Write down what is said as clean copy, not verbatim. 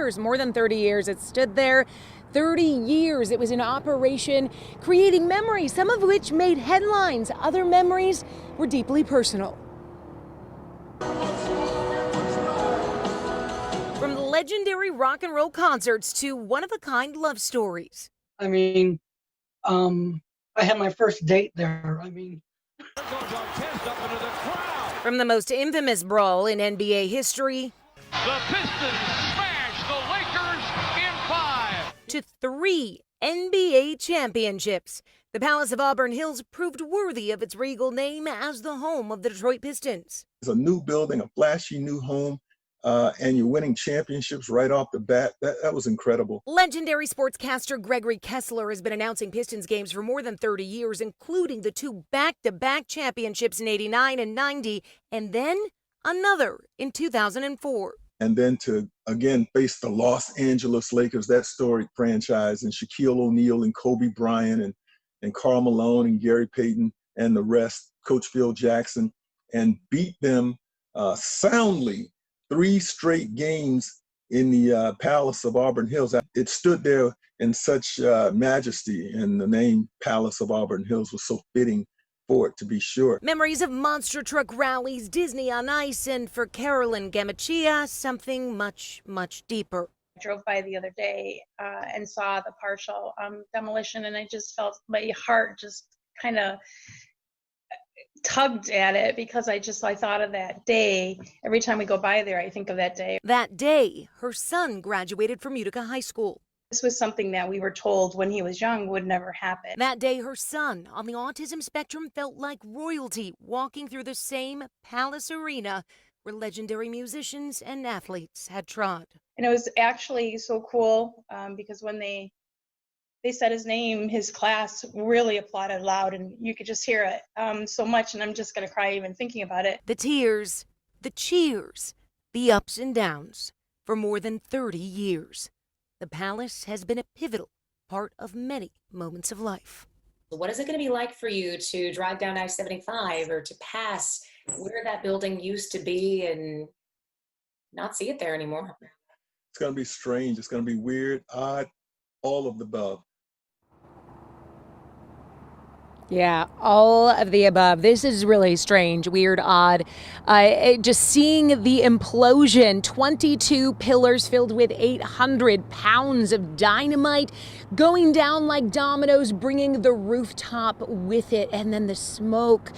years, more than 30 years. It stood there 30 years. It was in operation, creating memories, some of which made headlines. Other memories were deeply personal. From the legendary rock and roll concerts to one-of-a-kind love stories. I mean, I had my first date there. From the most infamous brawl in NBA history, the Pistons smash the Lakers in 5. To 3 NBA championships, the Palace of Auburn Hills proved worthy of its regal name as the home of the Detroit Pistons. It's a new building, a flashy new home, and you're winning championships right off the bat. That was incredible. Legendary sportscaster Gregory Kessler has been announcing Pistons games for more than 30 years, including the 2 back-to-back championships in '89 and '90, and then another in 2004. And then to, again, face the Los Angeles Lakers, that storied franchise, and Shaquille O'Neal and Kobe Bryant and Karl Malone and Gary Payton and the rest, Coach Phil Jackson, and beat them soundly 3 straight games in the Palace of Auburn Hills. It stood there in such majesty, and the name Palace of Auburn Hills was so fitting for it, to be sure. Memories of monster truck rallies, Disney on Ice, and for Carolyn Gamachia, something much, much deeper. I drove by the other day and saw the partial demolition, and I just felt my heart just kind of tugged at it because I thought of that day. Every time we go by there, I think of that day. That day, her son graduated from Utica High School. This was something that we were told when he was young would never happen. That day, her son on the autism spectrum felt like royalty walking through the same Palace Arena where legendary musicians and athletes had trod. And it was actually so cool because when they said his name, his class really applauded loud, and you could just hear it so much, and I'm just going to cry even thinking about it. The tears, the cheers, the ups and downs. For more than 30 years, the Palace has been a pivotal part of many moments of life. What is it going to be like for you to drive down I-75 or to pass where that building used to be and not see it there anymore? It's going to be strange. It's going to be weird, odd, all of the above. Yeah, all of the above. This is really strange, weird, odd. Just seeing the implosion, 22 pillars filled with 800 pounds of dynamite going down like dominoes, bringing the rooftop with it, and then the smoke